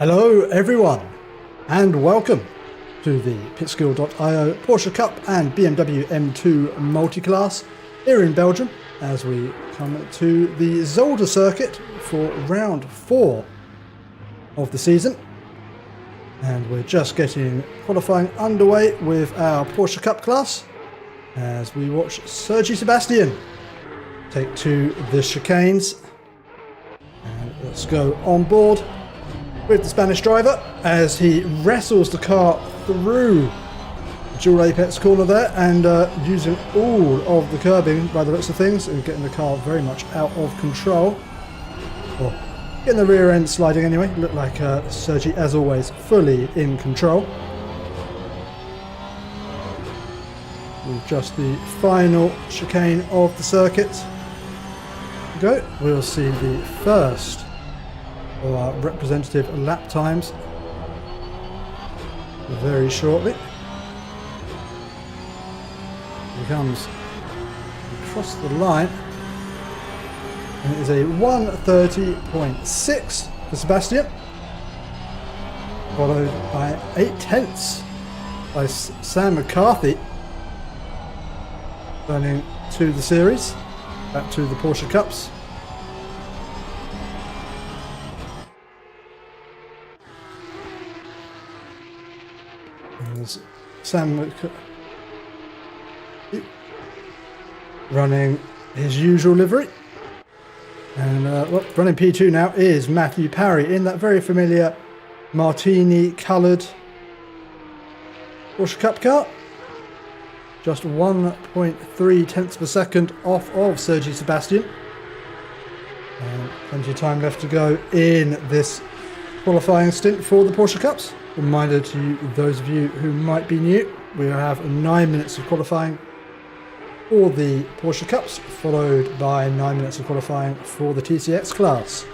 Hello everyone and welcome to the Pitskill.io Porsche Cup and BMW M2 Multiclass here in Belgium as we come to the Zolder circuit for round 4 of the season, and we're just getting qualifying underway with our Porsche Cup class as we watch Sergi Sebastian take to the chicanes. And let's go on board with the Spanish driver as he wrestles the car through the dual apex corner there and using all of the curbing by the looks of things and getting the car very much out of control. Or getting the rear end sliding anyway. Looked like Sergi, as always, fully in control. With just the final chicane of the circuit go, we'll see the first of our representative lap times very shortly. He comes across the line and it is a 1:30.6 for Sebastian, followed by 8/10 by Sam McCarthy, turning to the series, back to the Porsche Cups. Sam running his usual livery, and running P2 now is Matthew Parry in that very familiar martini coloured Porsche Cup car, just 1.3 tenths per second off of Sergi Sebastian, and plenty of time left to go in this qualifying stint for the Porsche Cups. Reminder to those of you who might be new, we have 9 minutes of qualifying for the Porsche Cups, followed by 9 minutes of qualifying for the TCX class.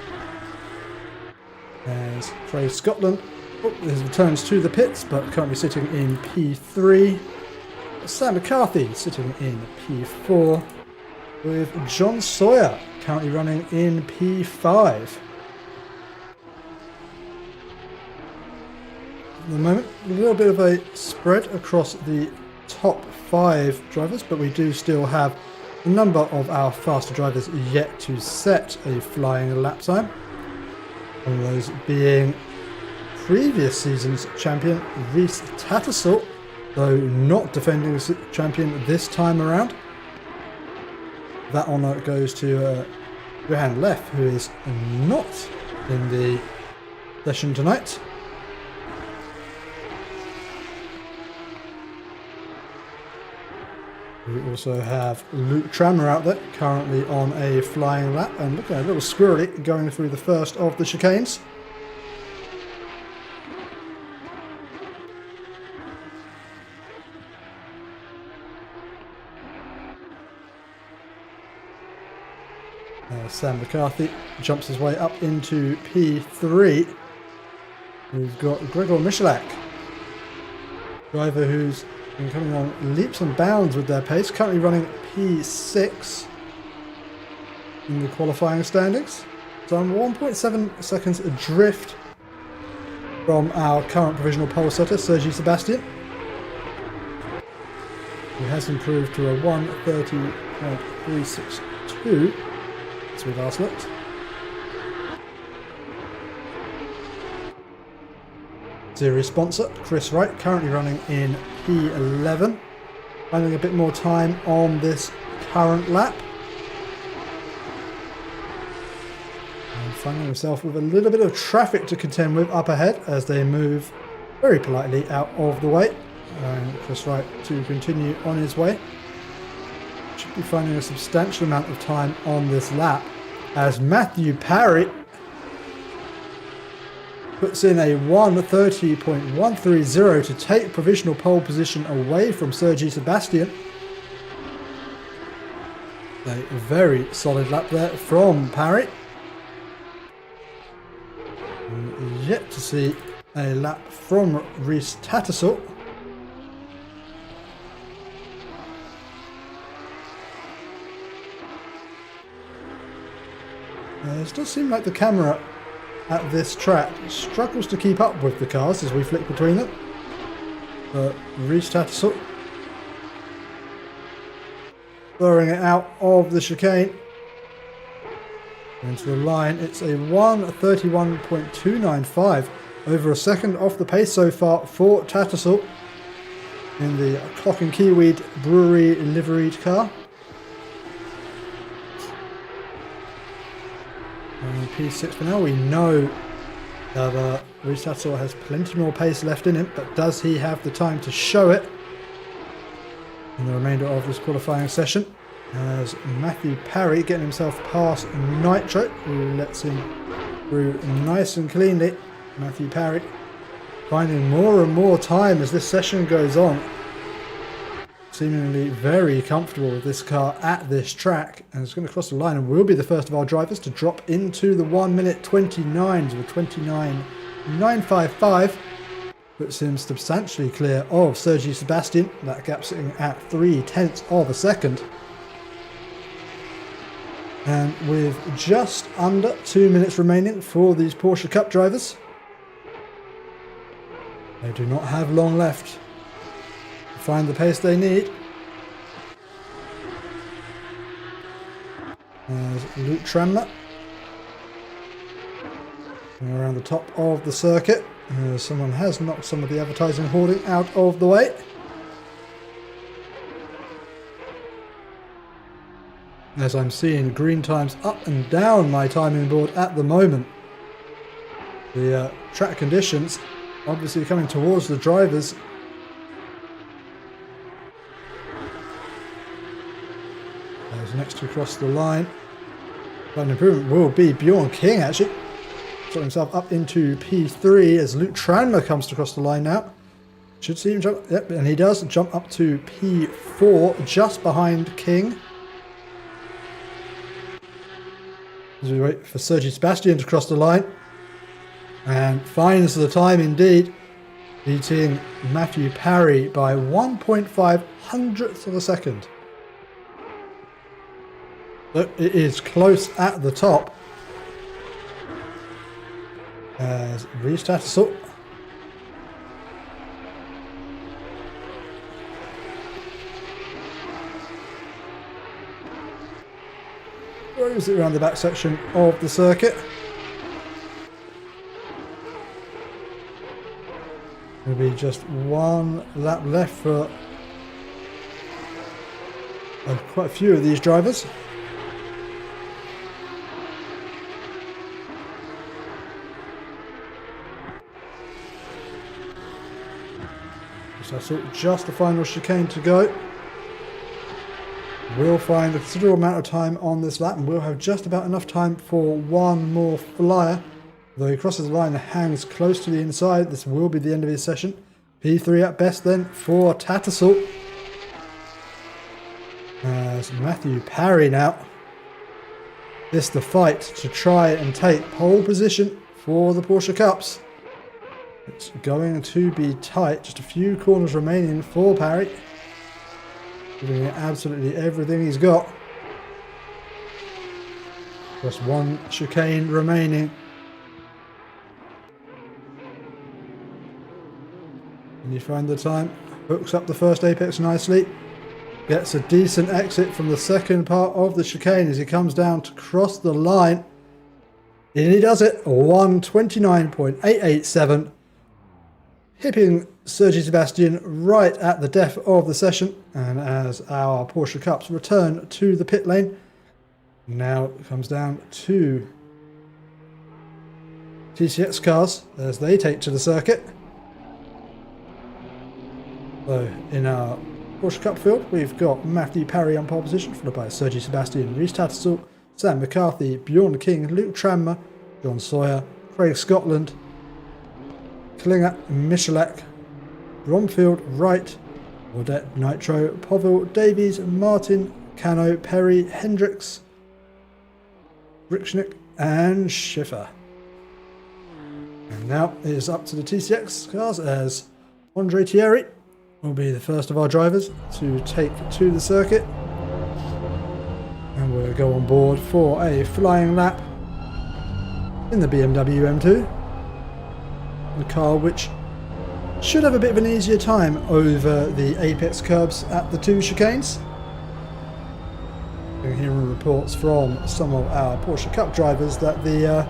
There's Trey Scotland, his returns to the pits, but currently sitting in P3. Sam McCarthy sitting in P4, with John Sawyer currently running in P5. At the moment, a little bit of a spread across the top 5 drivers, but we do still have a number of our faster drivers yet to set a flying lap time. One of those being previous season's champion Rhys Tattersall, though not defending the champion this time around. That honour goes to Johan Leff, who is not in the session tonight. We also have Luke Tranmer out there, currently on a flying lap, and look at a little squirrely going through the first of the chicanes. Sam McCarthy jumps his way up into P3. We've got Gregor Michalak, driver who's been coming on leaps and bounds with their pace, currently running P6 in the qualifying standings. So I'm 1.7 seconds adrift from our current provisional pole setter, Sergi Sebastian. He has improved to a 1:30.362 as we last looked. Series sponsor Chris Wright currently running in P11, finding a bit more time on this current lap, and finding himself with a little bit of traffic to contend with up ahead as they move very politely out of the way, and Chris Wright to continue on his way. Should be finding a substantial amount of time on this lap as Matthew Parry puts in a 1:30.130 to take provisional pole position away from Sergi Sebastian. A very solid lap there from Parry. And yet to see a lap from Rhys Tattersall. It does seem like the camera at this track. Struggles to keep up with the cars as we flick between them. But Reese Tattersall throwing it out of the chicane into the line. It's a 1:31.295, over a second off the pace so far for Tattersall in the Clock and Kiwi Brewery liveried car. And P6 for now. We know that Reese Tattersall has plenty more pace left in him, but does he have the time to show it in the remainder of this qualifying session? As Matthew Parry getting himself past Nitro, who lets him through nice and cleanly. Matthew Parry finding more and more time as this session goes on. Seemingly very comfortable with this car at this track, and it's going to cross the line and will be the first of our drivers to drop into the 1:29 to the 29.955. Puts him substantially clear of Sergi Sebastian. That gap sitting at 0.3 of a second. And with just under 2 minutes remaining for these Porsche Cup drivers, they do not have long left to find the pace they need. There's Luke Tranmer around the top of the circuit. Someone has knocked some of the advertising hoarding out of the way. As I'm seeing green times up and down my timing board at the moment. The track conditions obviously coming towards the drivers. As next to cross the line. But an improvement will be Bjorn King actually. Got himself up into P3 as Luke Tranmer comes to cross the line now. Should see him jump, yep, and he does jump up to P4 just behind King. As we wait for Sergi Sebastian to cross the line. And finds the time indeed, beating Matthew Parry by 1.5 hundredths of a second. So it is close at the top. As Reese Tattersall throws it around the back section of the circuit. There'll be just one lap left for quite a few of these drivers. So just the final chicane to go. We'll find a considerable amount of time on this lap, and we'll have just about enough time for one more flyer. Though he crosses the line and hangs close to the inside, this will be the end of his session. P3 at best then for Tattersall. As Matthew Parry now is the fight to try and take pole position for the Porsche Cups. It's going to be tight, just a few corners remaining for Parry. Giving it absolutely everything he's got. Just one chicane remaining. And you find the time, hooks up the first apex nicely. Gets a decent exit from the second part of the chicane as he comes down to cross the line. And he does it, 1:29.887. Hipping Sergi Sebastian right at the death of the session. And as our Porsche Cups return to the pit lane, now it comes down to TCX cars as they take to the circuit. So in our Porsche Cup field, we've got Matthew Parry on pole position, followed by Sergi Sebastian, Reese Tattersall, Sam McCarthy, Bjorn King, Luke Tranmer, John Sawyer, Craig Scotland, Klinger, Michalak, Bromfield, Wright, Audette, Nitro, Poville, Davies, Martin, Cano, Perry, Hendricks, Rickschnick and Schiffer. And now it is up to the TCX cars as Andre Thierry will be the first of our drivers to take to the circuit. And we'll go on board for a flying lap. in the BMW M2. A car which should have a bit of an easier time over the apex curbs at the 2 chicanes. We're hearing reports from some of our Porsche Cup drivers that the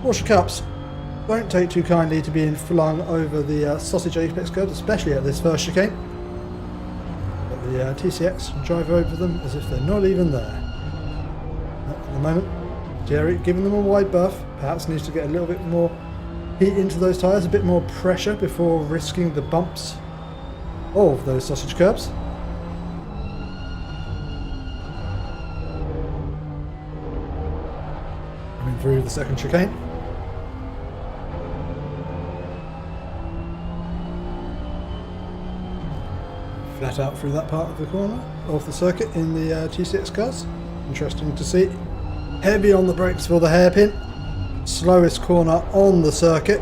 Porsche Cups don't take too kindly to being flung over the sausage apex curbs, especially at this first chicane. But the TCX drive over them as if they're not even there. At the moment, Jerry giving them a wide berth, perhaps needs to get a little bit more heat into those tyres, a bit more pressure before risking the bumps of those sausage curbs. Coming through the second chicane. Flat out through that part of the corner of the circuit in the TCX cars. Interesting to see. Heavy on the brakes for the hairpin. Slowest corner on the circuit.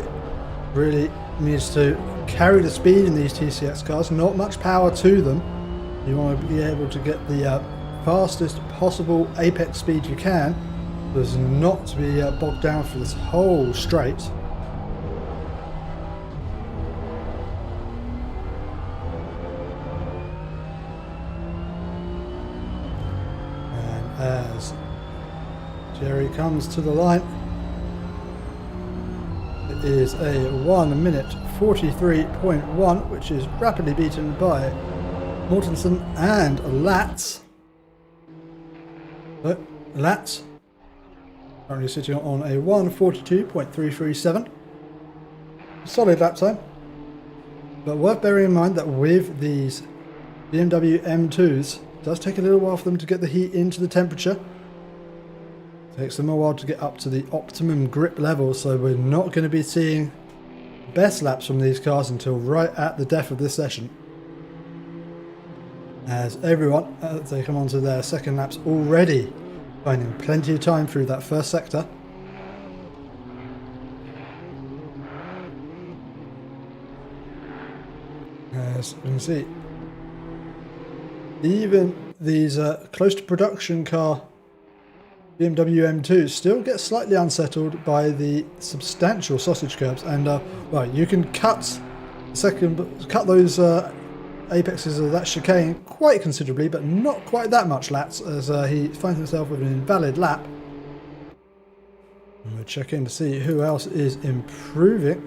Really needs to carry the speed in these TCX cars. Not much power to them. You want to be able to get the fastest possible apex speed you can. There's not to be bogged down for this whole straight. As Jerry comes to the line, it is a 1 minute 43.1, which is rapidly beaten by Mortensen and Latz. But Latz currently sitting on a 1:42.337. Solid lap time. But worth bearing in mind that with these BMW M2s, it does take a little while for them to get the heat into the temperature. It takes them a while to get up to the optimum grip level, so we're not going to be seeing best laps from these cars until right at the death of this session. As everyone, as they come onto their second laps already, finding plenty of time through that first sector. As you can see, even these close to production car BMW M2s still get slightly unsettled by the substantial sausage curbs, and well, you can cut those apexes of that chicane quite considerably, but not quite that much, Latz, as he finds himself with an invalid lap. And we'll check in to see who else is improving.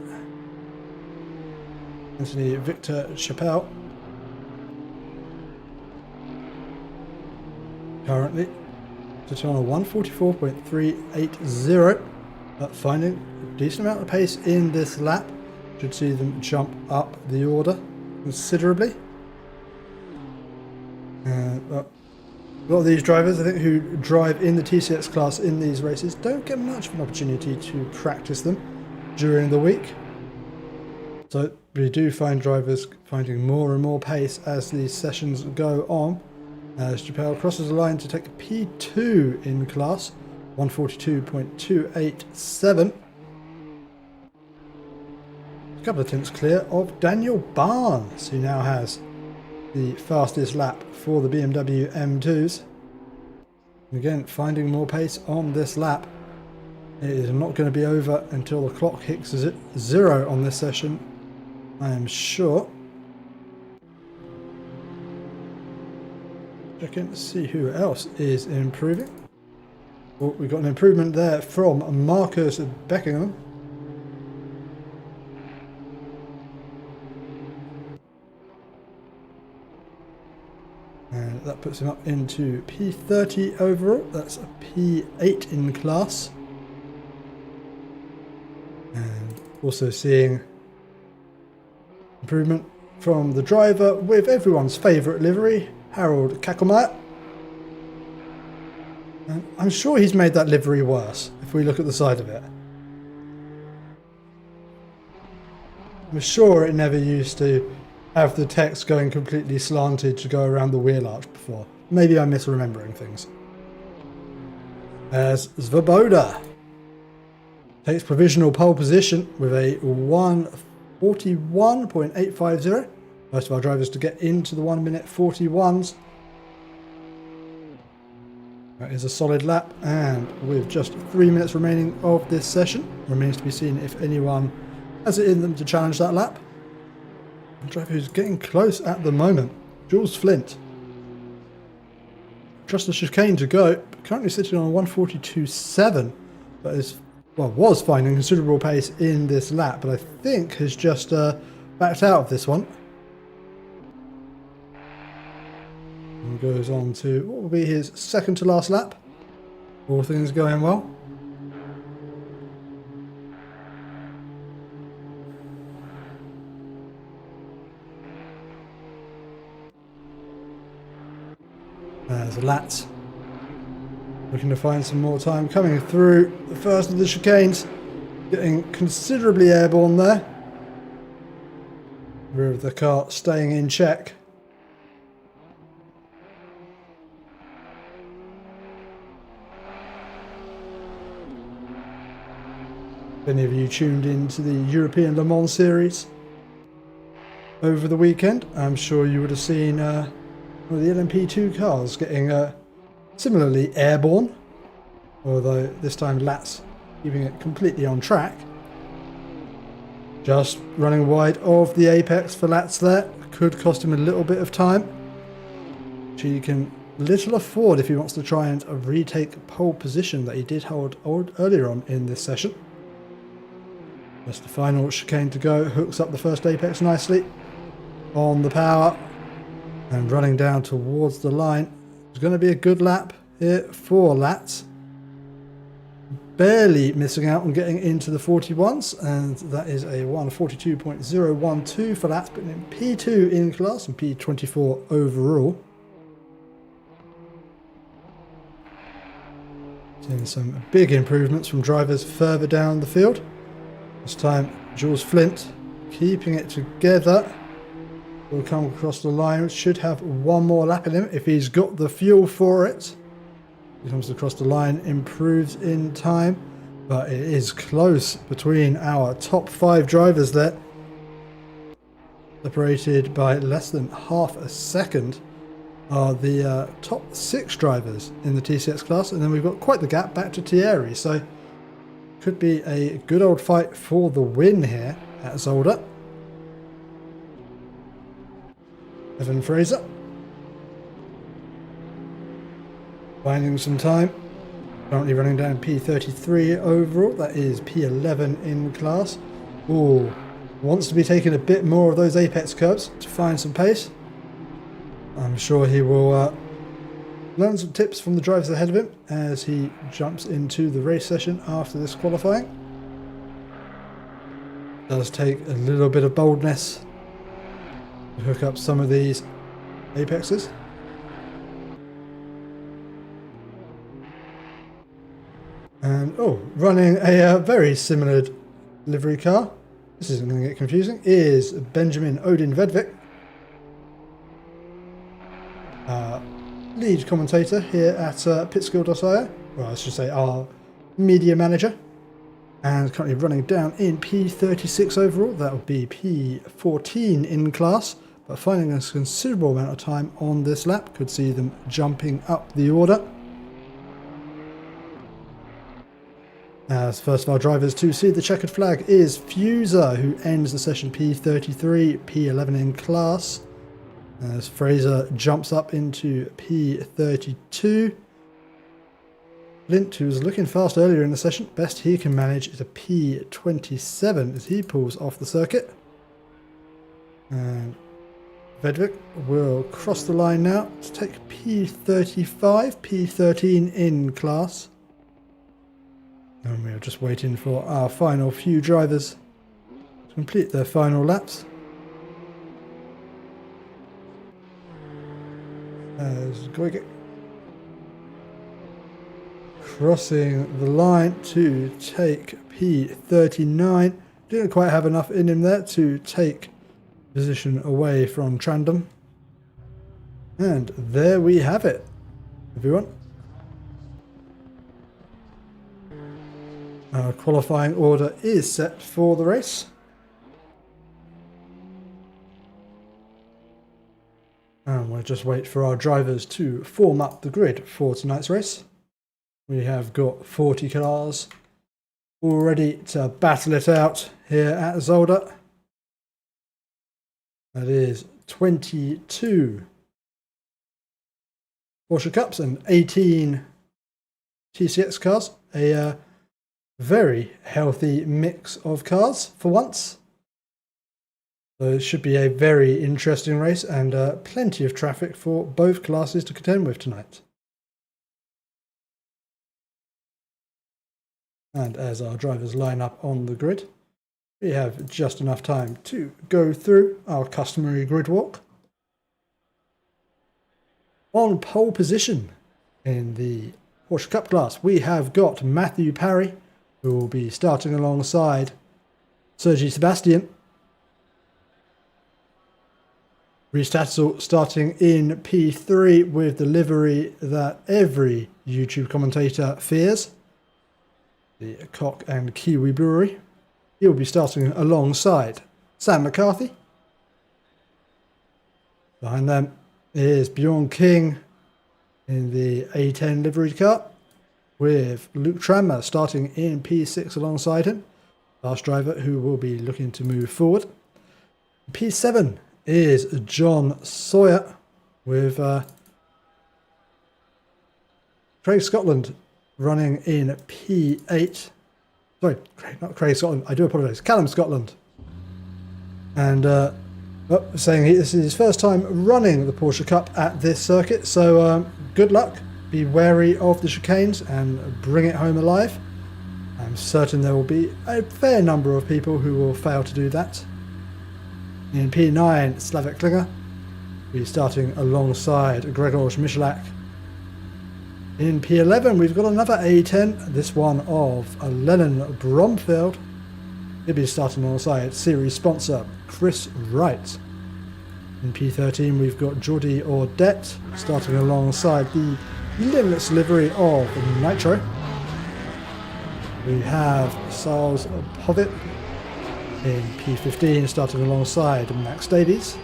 Anthony Victor Chappelle currently sitting on a 1:44.380, but finding a decent amount of pace in this lap. Should see them jump up the order considerably. A lot of these drivers, I think, who drive in the TCX class in these races don't get much of an opportunity to practice them during the week. So we do find drivers finding more and more pace as these sessions go on. As Chappelle crosses the line to take a P2 in class, 1:42.287. A couple of tenths clear of Daniel Barnes, who now has the fastest lap for the BMW M2s. And again, finding more pace on this lap. It is not going to be over until the clock hits 0 on this session, I am sure. Checking to see who else is improving. Oh, we've got an improvement there from Marcus Beckingham. And that puts him up into P30 overall. That's a P8 in class. And also seeing improvement from the driver with everyone's favourite livery, Harold Kakelmeyer. And I'm sure he's made that livery worse if we look at the side of it. I'm sure it never used to have the text going completely slanted to go around the wheel arch before. Maybe I'm misremembering things. As Svoboda takes provisional pole position with a 1:41.850. Most of our drivers to get into the 1 minute 41s. That is a solid lap, and with just 3 minutes remaining of this session, remains to be seen if anyone has it in them to challenge that lap. The driver who's getting close at the moment, Jules Flint. Just the chicane to go, currently sitting on 142.7, but is, well, was finding considerable pace in this lap, but I think has just backed out of this one. And goes on to what will be his second to last lap. All things going well. There's Latz. Looking to find some more time coming through the first of the chicanes. Getting considerably airborne there. Rear of the car staying in check. If any of you tuned into the European Le Mans series over the weekend, I'm sure you would have seen one of the LMP2 cars getting similarly airborne, although this time Latz keeping it completely on track. Just running wide of the apex for Latz there, could cost him a little bit of time, which he can little afford if he wants to try and retake pole position that he did hold earlier on in this session. Just the final chicane to go, hooks up the first apex nicely on the power and running down towards the line. It's going to be a good lap here for Latz. Barely missing out on getting into the 41s, and that is a 1:42.012 for Latz, putting in P2 in class and P24 overall. Seeing some big improvements from drivers further down the field. This time, Jules Flint keeping it together. Will come across the line. Should have one more lap in him if he's got the fuel for it. He comes across the line, improves in time, but it is close between our top 5 drivers there. Separated by less than half a second are the top 6 drivers in the TCX class, and then we've got quite the gap back to Thierry. So could be a good old fight for the win here at Zolder. Evan Fraser finding some time, currently running down P33 overall, that is P11 in class. Ooh, wants to be taking a bit more of those apex curves to find some pace. I'm sure he will learn some tips from the drivers ahead of him as he jumps into the race session after this qualifying. Does take a little bit of boldness to hook up some of these apexes. And running a very similar livery car, this isn't going to get confusing, is Benjamin Odin Vedvik. Lead commentator here at Pitskill.io, well, I should say our media manager, and currently running down in P36 overall. That would be P14 in class, but finding a considerable amount of time on this lap could see them jumping up the order. As first of our drivers to see the checkered flag is Fuser, who ends the session P33, P11 in class. As Fraser jumps up into P32. Lint, who was looking fast earlier in the session, best he can manage is a P27 as he pulls off the circuit. And Vedvik will cross the line now to take P35, P13 in class. And we're just waiting for our final few drivers to complete their final laps. As Goigic crossing the line to take P39. Didn't quite have enough in him there to take position away from Trandom. And there we have it, everyone. Our qualifying order is set for the race. And we'll just wait for our drivers to form up the grid for tonight's race. We have got 40 cars all ready to battle it out here at Zolder. That is 22 Porsche Cups and 18 TCX cars. A very healthy mix of cars for once. So it should be a very interesting race and plenty of traffic for both classes to contend with tonight. And as our drivers line up on the grid, we have just enough time to go through our customary grid walk. On pole position in the Porsche Cup class, we have got Matthew Parry, who will be starting alongside Sergi Sebastian. Rhys Tattersall starting in P3 with the livery that every YouTube commentator fears, the Cock and Kiwi Brewery. He will be starting alongside Sam McCarthy. Behind them is Bjorn King in the A10 livery car, with Luke Tranmer starting in P6 alongside him, fast driver who will be looking to move forward. P7 is John Sawyer, with Craig Scotland running in P8. Sorry, not Craig Scotland, I do apologise, Callum Scotland. And saying this is his first time running the Porsche Cup at this circuit, so good luck, be wary of the chicanes and bring it home alive. I'm certain there will be a fair number of people who will fail to do that. In P9, Slavik Klinger will be starting alongside Grzegorz Michalak. In P11, we've got another A10, this one of Lennon Bromfield. He'll be starting alongside series sponsor Chris Wright. In P13, we've got Jordi Audette starting alongside the Limitless livery of Nitro. We have Sals Povit in P15 starting alongside Max Davies.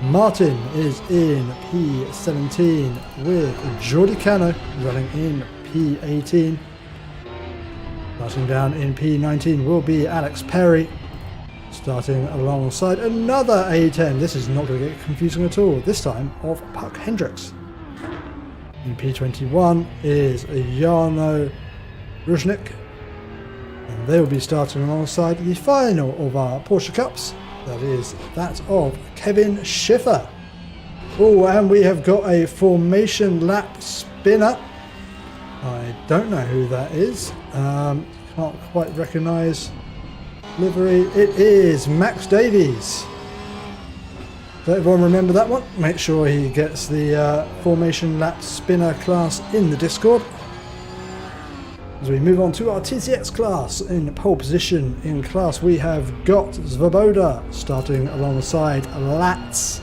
Martin is in P17 with Jordi Cano running in P18. Starting down in P19 will be Alex Perry starting alongside another A10. This is not going to get confusing at all, this time of Puck Hendricks. In P21 is Jarno Ruznik, and they will be starting alongside the final of our Porsche Cups. That is that of Kevin Schiffer. Oh, and we have got a formation lap spinner. I don't know who that is. Can't quite recognise livery. It is Max Davies. So everyone remember that one? Make sure he gets the formation lap spinner class in the Discord. As we move on to our TCX class, in pole position in class we have got Svoboda starting alongside Latz.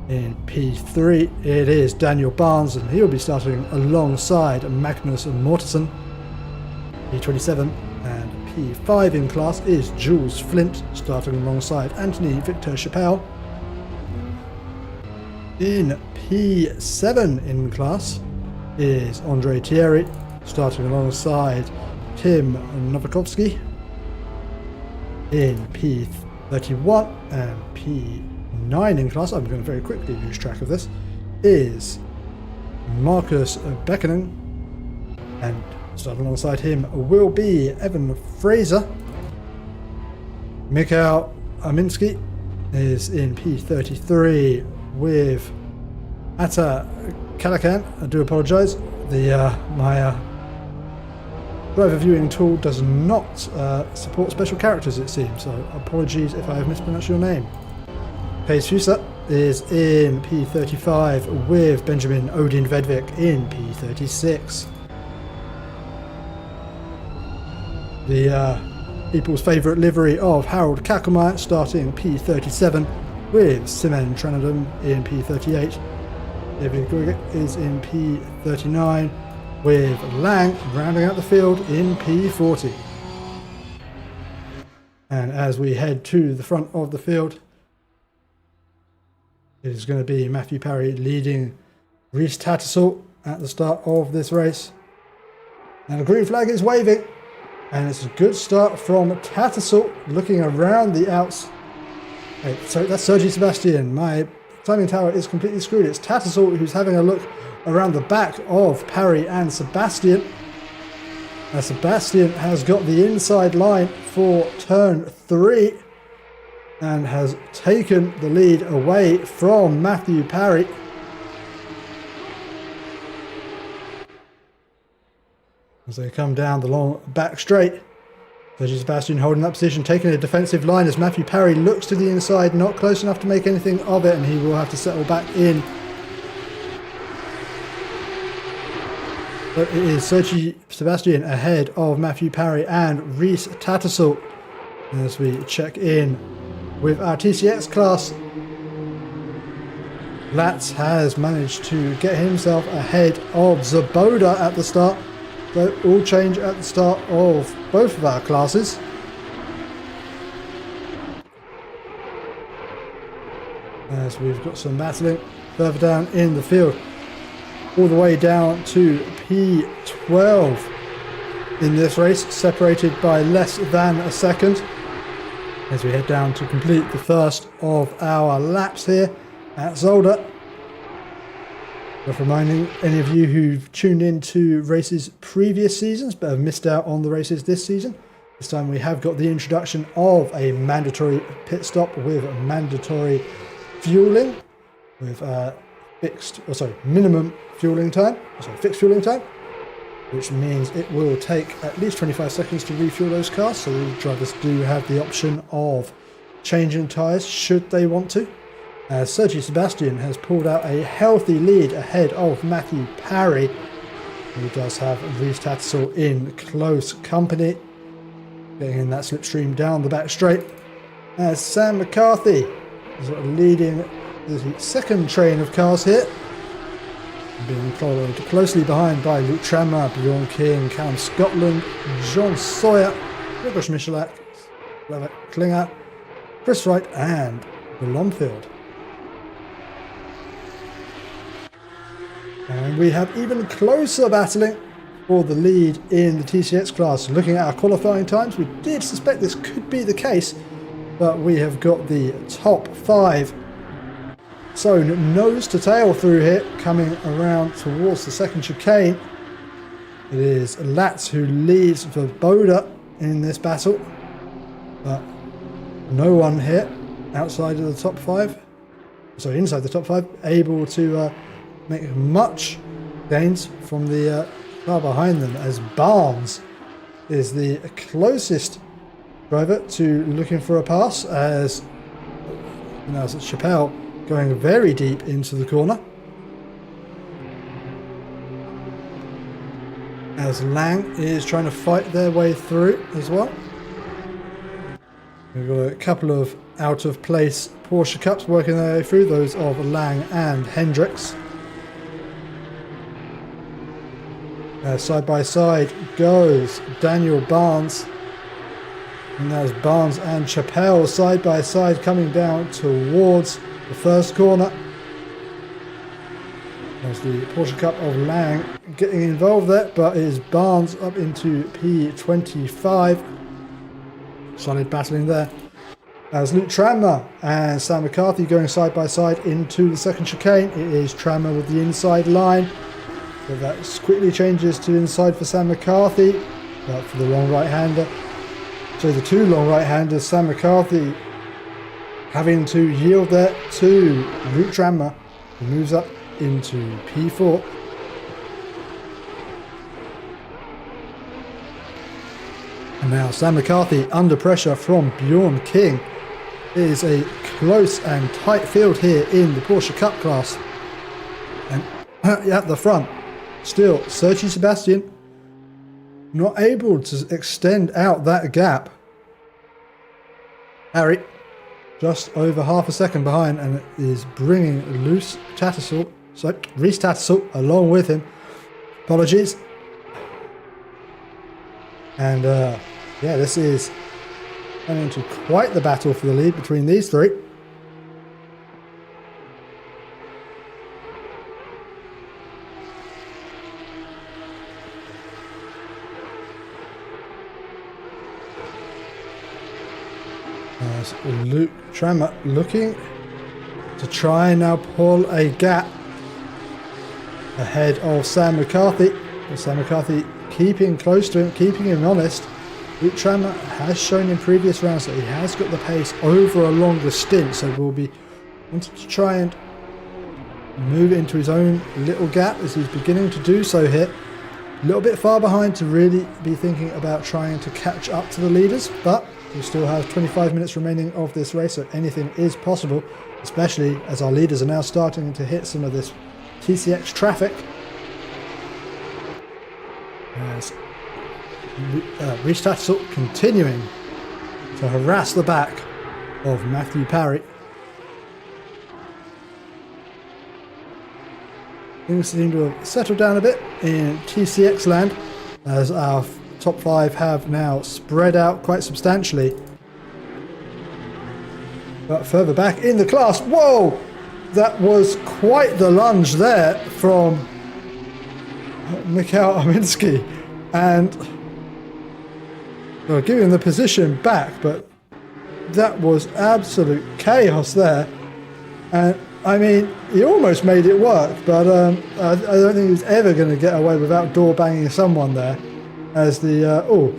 In P3 it is Daniel Barnes, and he will be starting alongside Magnus Mortensen. P27 and P5 in class is Jules Flint starting alongside Anthony Victor Chappelle. In P7 in class is Andre Thierry starting alongside Tim Novakovsky. In P31 and P9 in class, I'm going to very quickly lose track of this, is Marcus Beckening, and starting alongside him will be Evan Fraser. Mikhail Aminsky is in P33 with Atta Kalakan. I do apologise, my driver viewing tool does not support special characters, it seems, so apologies if I have mispronounced your name. Pace Fusa is in P35 with Benjamin Odin Vedvik in P36. The people's favourite livery of Harold Kakelmeyer starting P37 with Simen Tranadum in P38. David Grigget is in P39 with Lang rounding out the field in P40. And as we head to the front of the field, it is going to be Matthew Parry leading Rhys Tattersall at the start of this race. And the green flag is waving. And it's a good start from Tattersall looking around the outs. Wait, sorry, that's Sergi Sebastian. My timing tower is completely screwed. It's Tattersall who's having a look around the back of Parry and Sebastian. Now Sebastian has got the inside line for turn 3 and has taken the lead away from Matthew Parry. As they come down the long back straight. Sergi Sebastian holding that position, taking a defensive line as Matthew Parry looks to the inside, not close enough to make anything of it, and he will have to settle back in. But it is Sergi Sebastian ahead of Matthew Parry and Reese Tattersall. As we check in with our TCX class, Latz has managed to get himself ahead of Zaboda at the start. So all change at the start of both of our classes. As we've got some battling further down in the field. All the way down to P12 in this race, separated by less than a second. As we head down to complete the first of our laps here at Zolder. Worth reminding any of you who've tuned into races previous seasons but have missed out on the races this season. This time we have got the introduction of a mandatory pit stop with mandatory fueling, with minimum fueling time, fixed fueling time, which means it will take at least 25 seconds to refuel those cars. So the drivers do have the option of changing tyres should they want to. Sergi Sebastian has pulled out a healthy lead ahead of Matthew Parry, who does have Reese Tattersall in close company, getting in that slipstream down the back straight. Sam McCarthy is leading the second train of cars here, being followed closely behind by Luke Tranmere, Bjorn King, Callum Scotland, John Sawyer, Grzegorz Michalak, Levitt Klinger, Chris Wright and Blomfield. And we have even closer battling for the lead in the TCX class. Looking at our qualifying times, we did suspect this could be the case, but we have got the top 5 sewn nose to tail through here, coming around towards the second chicane. It is Latz who leads for Boda in this battle, but no one here outside of the top 5, inside the top 5, able to make much gains from the car behind them, as Barnes is the closest driver to looking for a pass, as Chappelle going very deep into the corner, as Lang is trying to fight their way through as well. We've got a couple of out of place Porsche Cups working their way through, those of Lang and Hendricks. Side by side goes Daniel Barnes, and there's Barnes and Chappelle side by side coming down towards the first corner. There's the Porsche Cup of Lang getting involved there, but it is Barnes up into P25. Solid battling there. As Luke Tranmere and Sam McCarthy going side by side into the second chicane. It is Tranmere with the inside line. But that quickly changes to inside for Sam McCarthy, but for the long right-hander. So the two long right-handers, Sam McCarthy having to yield there to Luke Tranmere, who moves up into P4. And now Sam McCarthy under pressure from Bjorn King. It is a close and tight field here in the Porsche Cup class. And at the front, still Sergi Sebastian not able to extend out that gap. Harry just over half a second behind, and is bringing Reese Tattersall along with him. Apologies. And this is going into quite the battle for the lead between these three. As Luke Trammer looking to try and now pull a gap ahead of Sam McCarthy. Sam McCarthy keeping close to him, keeping him honest. Luke Trammer has shown in previous rounds that he has got the pace over a longer stint, so will be wanting to try and move it into his own little gap as he's beginning to do so here. A little bit far behind to really be thinking about trying to catch up to the leaders, but we still have 25 minutes remaining of this race, so anything is possible, especially as our leaders are now starting to hit some of this TCX traffic. As Reece Tattersall continuing to harass the back of Matthew Parry. Things seem to have settled down a bit in TCX land as our top 5 have now spread out quite substantially. But further back in the class, whoa! That was quite the lunge there from Mikhail Aminsky, and well, giving the position back, but that was absolute chaos there. And I mean, he almost made it work, but I don't think he was ever going to get away without door banging someone there. As the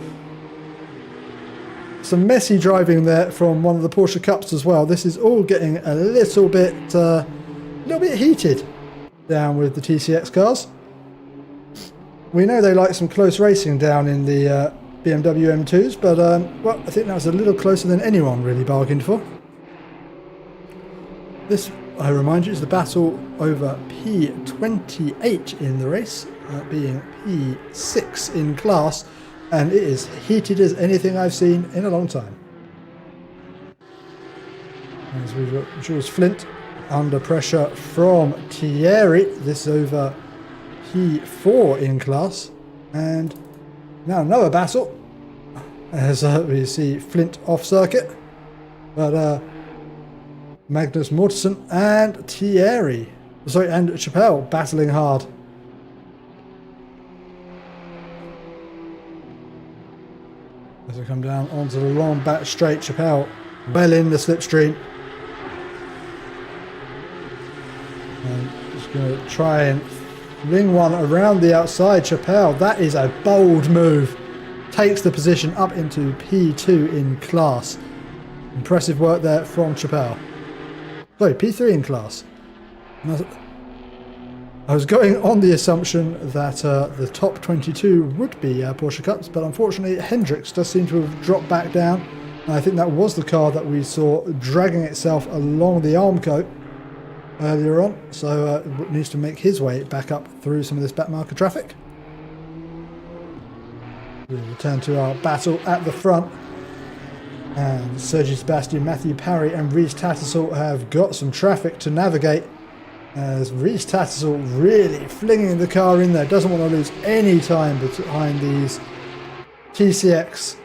some messy driving there from one of the Porsche Cups as well. This is all getting a little bit heated down with the TCX cars. We know they like some close racing down in the BMW M2s, but well, I think that was a little closer than anyone really bargained for. This, I remind you, is the battle over P28 in the race, being P6 in class, and it is heated as anything I've seen in a long time. As we've got Jules Flint under pressure from Thierry, this over P4 in class, and now another battle as we see Flint off circuit, but Magnus Mortensen and and Chappelle battling hard. As we come down onto the long back straight, Chappelle well in the slipstream. And just going to try and ring one around the outside. Chappelle, that is a bold move. Takes the position up into P2 in class. Impressive work there from Chappelle. Sorry, P3 in class. I was going on the assumption that the top 22 would be Porsche Cups, but unfortunately Hendricks does seem to have dropped back down. And I think that was the car that we saw dragging itself along the Armco earlier on, so it needs to make his way back up through some of this backmarker traffic. We'll return to our battle at the front, and Sergi Sebastian, Matthew Parry and Reece Tattersall have got some traffic to navigate, as Reece Tattersall really flinging the car in there, doesn't want to lose any time behind these TCX.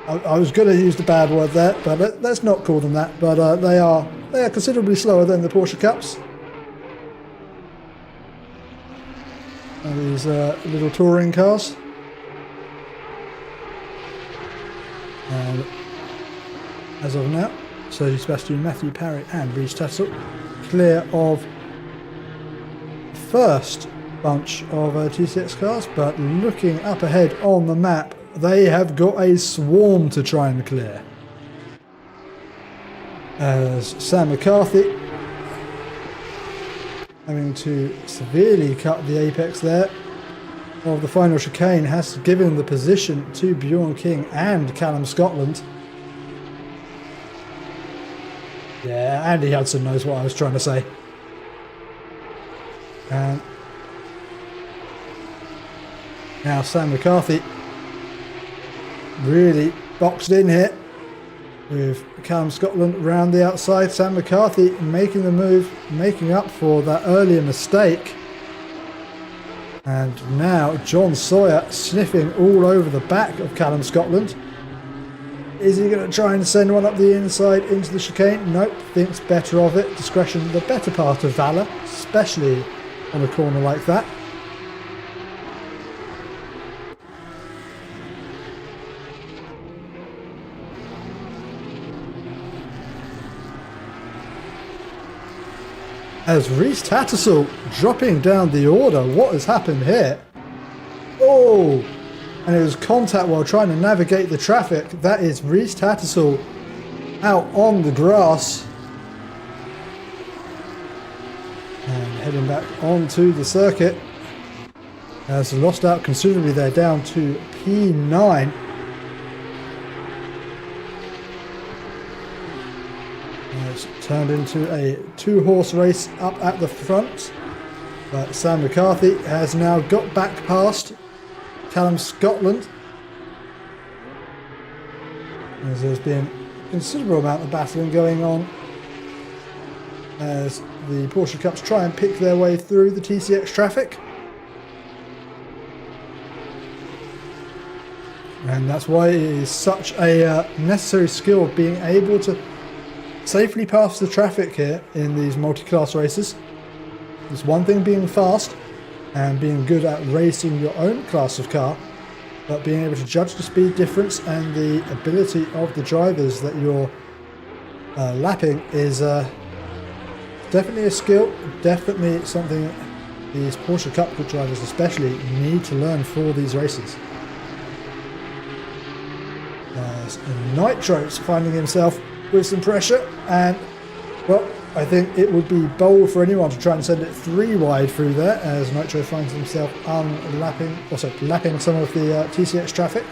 I was going to use the bad word there, but let's not call them that, but they are considerably slower than the Porsche Cups. And these little touring cars. And as of now, Sergi Sebastian, Matthew Parry and Reece Tattersall clear of the first bunch of TCX cars, but looking up ahead on the map, they have got a swarm to try and clear. As Sam McCarthy having to severely cut the apex there of the final chicane has given the position to Bjorn King and Callum Scotland. Yeah, Andy Hudson knows what I was trying to say. And now Sam McCarthy really boxed in here with Callum Scotland round the outside. Sam McCarthy making the move, making up for that earlier mistake. And now John Sawyer sniffing all over the back of Callum Scotland. Is he going to try and send one up the inside into the chicane? Nope, thinks better of it. Discretion, the better part of valour, especially on a corner like that. as Reese Tattersall dropping down the order. What has happened here? Oh, and it was contact while trying to navigate the traffic. That is Reese Tattersall out on the grass. And heading back onto the circuit. Has lost out considerably there, down to P9. It's turned into a 2-horse race up at the front. But Sam McCarthy has now got back past Callum Scotland. As there's been a considerable amount of battling going on as the Porsche Cups try and pick their way through the TCX traffic. And that's why it is such a necessary skill, being able to safely pass the traffic here in these multi-class races. It's one thing being fast and being good at racing your own class of car, but being able to judge the speed difference and the ability of the drivers that you're lapping is definitely a skill, definitely something these Porsche Cup drivers especially need to learn for these races. Nitro's finding himself with some pressure, and well, I think it would be bold for anyone to try and send it 3 wide through there, as Nitro finds himself lapping some of the TCX traffic,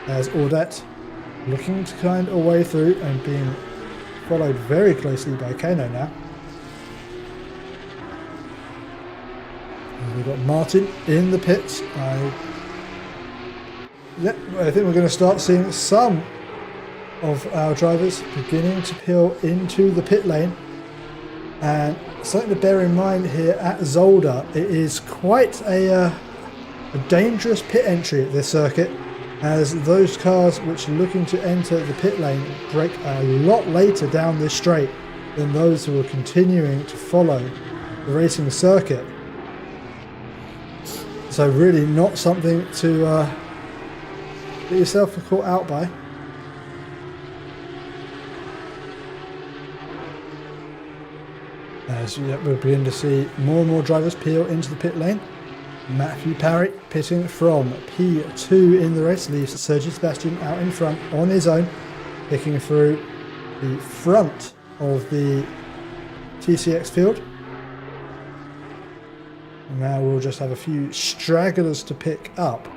as Audette looking to kind a way through and being followed very closely by Kano now. And we've got Martin in the pits. I think we're going to start seeing some of our drivers beginning to peel into the pit lane. And something to bear in mind here at Zolder, it is quite a dangerous pit entry at this circuit, as those cars which are looking to enter the pit lane brake a lot later down this straight than those who are continuing to follow the racing circuit. So really not something to get yourself caught out by. As we'll begin to see more and more drivers peel into the pit lane. Matthew Parry pitting from P2 in the race, leaves Sergio Sebastian out in front on his own, picking through the front of the TCX field. Now we'll just have a few stragglers to pick up.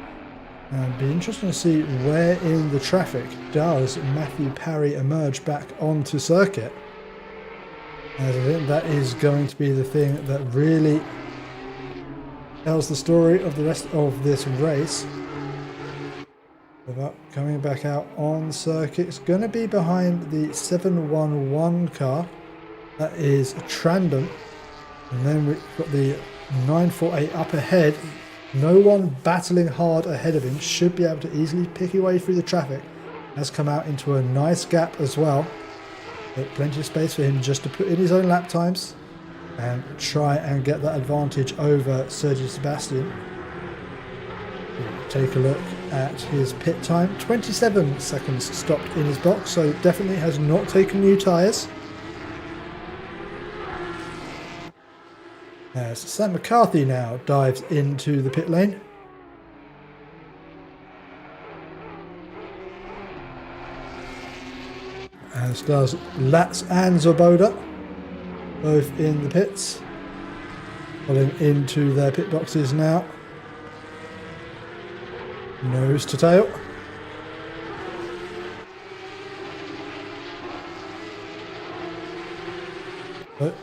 And it'll be interesting to see where in the traffic does Matthew Parry emerge back onto circuit. As I think that is going to be the thing that really tells the story of the rest of this race. Without coming back out on circuit, it's going to be behind the 711 car. That is Trandom. And then we've got the 948 up ahead. No one battling hard ahead of him, should be able to easily pick his way through the traffic. Has come out into a nice gap as well. But plenty of space for him just to put in his own lap times and try and get that advantage over Sergio Sebastian. We'll take a look at his pit time. 27 seconds stopped in his box, so definitely has not taken new tyres. As Sam McCarthy now dives into the pit lane. As does Latz and Zoboda, both in the pits. Pulling into their pit boxes now. Nose to tail. But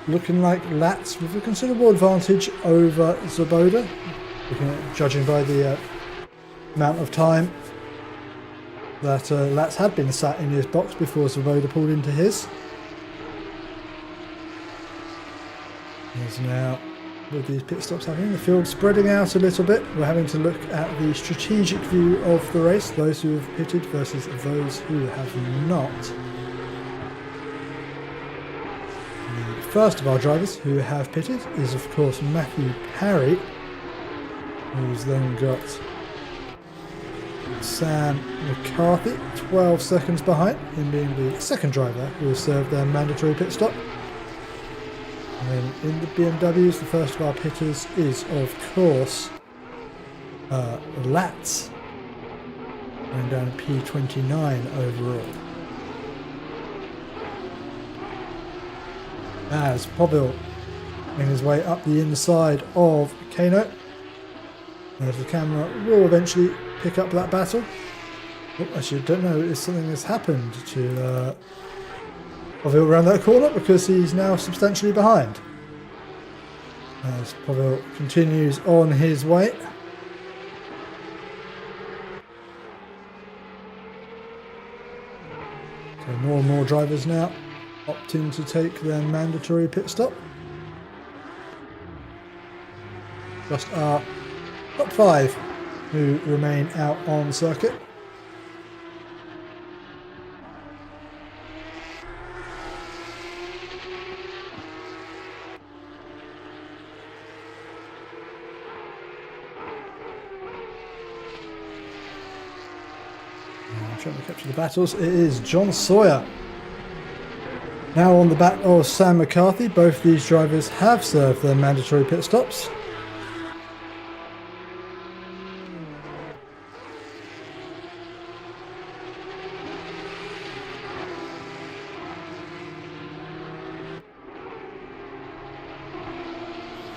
looking like Latz with a considerable advantage over Zoboda, judging by the amount of time that Latz had been sat in his box before Zoboda pulled into his. As now, with these pit stops happening, the field spreading out a little bit, we're having to look at the strategic view of the race, those who have pitted versus those who have not. First of our drivers who have pitted is of course Matthew Parry, who's then got Sam McCarthy 12 seconds behind, him being the second driver who has served their mandatory pit stop. And then in the BMWs, the first of our pitters is, of course, Latz, going down P29 overall. As Poville making his way up the inside of Kano. As the camera will eventually pick up that battle. Oh, actually, I don't know if something has happened to Poville around that corner, because he's now substantially behind. As Poville continues on his way. So more and more drivers now opting to take their mandatory pit stop. Just our top 5 who remain out on circuit. Trying to capture the battles. It is John Sawyer now on the back of Sam McCarthy. Both these drivers have served their mandatory pit stops.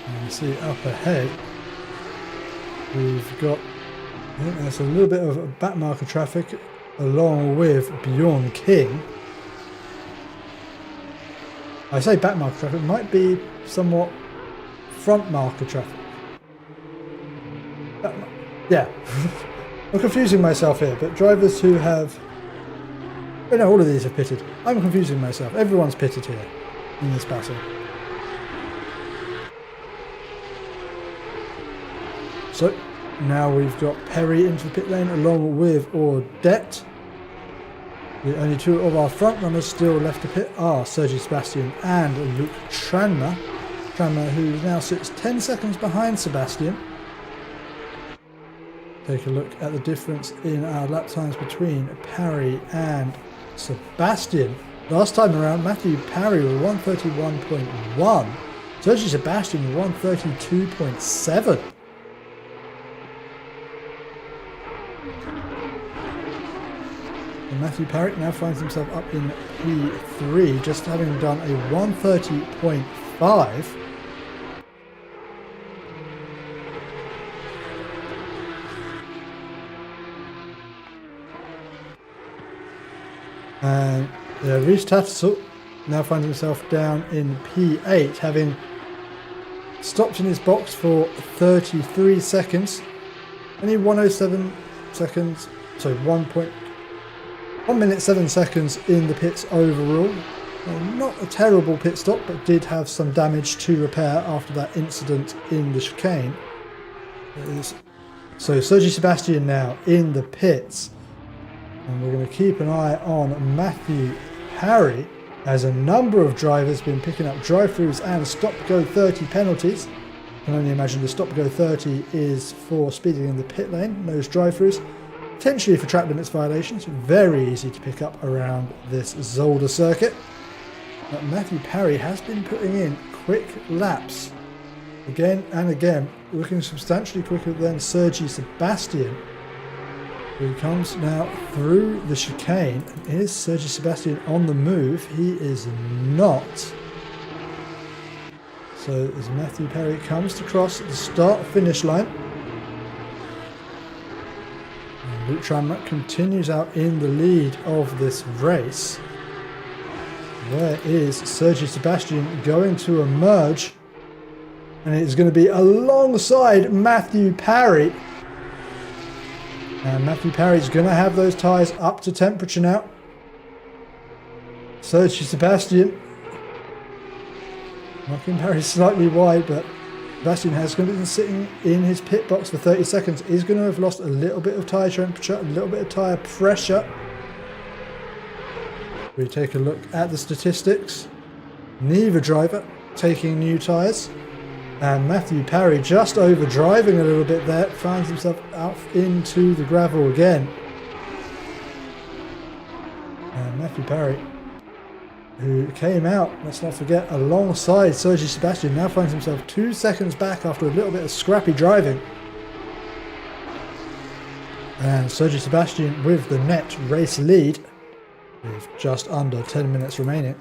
And you see up ahead we've got, I think there's a little bit of back marker traffic along with Bjorn King. I say back marker traffic, might be somewhat front marker traffic. Yeah, I'm confusing myself here, but drivers who have... Oh no, all of these have pitted. I'm confusing myself. Everyone's pitted here in this battle. So, now we've got Perry into the pit lane along with Audette. The only two of our front runners still left to pit are Sergi Sebastian and Luke Tranmer. Tranmer, who now sits 10 seconds behind Sebastian. Take a look at the difference in our lap times between Parry and Sebastian. Last time around, Matthew Parry was 131.1. Sergi Sebastian 132.7. Matthew Parry now finds himself up in P3, just having done a 130.5. And Rhys Tattersall now finds himself down in P8, having stopped in his box for 33 seconds. Only 107 seconds, so 1 minute 7 seconds in the pits overall. Well, not a terrible pit stop, but did have some damage to repair after that incident in the chicane. So Sergi Sebastian now in the pits. And we're going to keep an eye on Matthew Parry, as a number of drivers have been picking up drive-throughs and stop-go 30 penalties. I can only imagine the stop-go 30 is for speeding in the pit lane, those drive-throughs. Potentially for track limits violations, very easy to pick up around this Zolder circuit. But Matthew Parry has been putting in quick laps again and again, looking substantially quicker than Sergi Sebastian, who comes now through the chicane. And is Sergi Sebastian on the move? He is not. So as Matthew Parry comes to cross the start-finish line, Luke Tranmer continues out in the lead of this race. Where is Sergi Sebastian going to emerge? And it is going to be alongside Matthew Parry. And Matthew Parry is going to have those tyres up to temperature now. Sergi Sebastian knocking Parry slightly wide, but Sebastian has going to be sitting in his pit box for 30 seconds. Is going to have lost a little bit of tyre temperature, a little bit of tyre pressure. We take a look at the statistics. Neither driver taking new tyres. And Matthew Parry, just overdriving a little bit there, finds himself out into the gravel again. And Matthew Parry who came out, let's not forget, alongside Sergi Sebastian, now finds himself 2 seconds back after a little bit of scrappy driving. And Sergi Sebastian with the net race lead with just under 10 minutes remaining.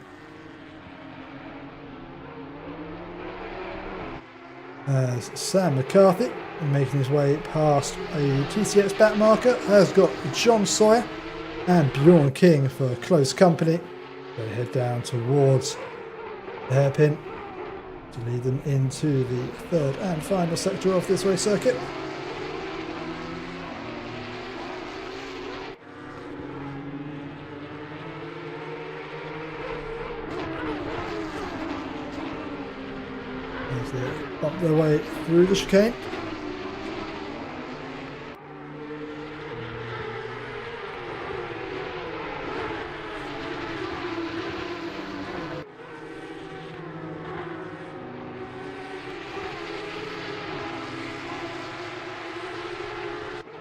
As Sam McCarthy, making his way past a TCX back marker, has got John Sawyer and Bjorn King for close company. They head down towards the hairpin to lead them into the third and final sector of this race circuit. As they bump their way through the chicane.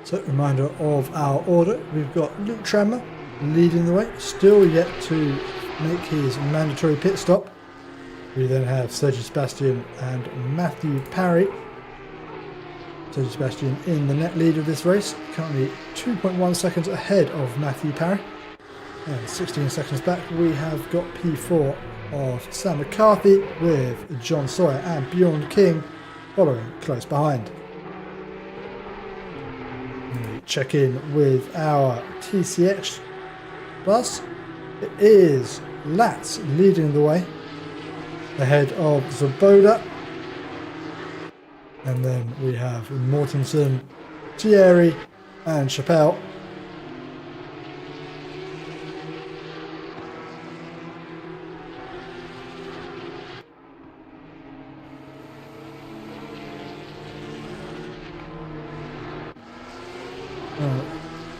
So, reminder of our order. We've got Luke Tranmer leading the way, still yet to make his mandatory pit stop. We then have Sergi Sebastian and Matthew Parry. Sergi Sebastian in the net lead of this race, currently 2.1 seconds ahead of Matthew Parry. And 16 seconds back we have got P4 of Sam McCarthy with John Sawyer and Bjorn King following close behind. We check in with our TCX bus. It is Latz leading the way ahead of Zolder, and then we have Mortensen, Thierry and Chappelle.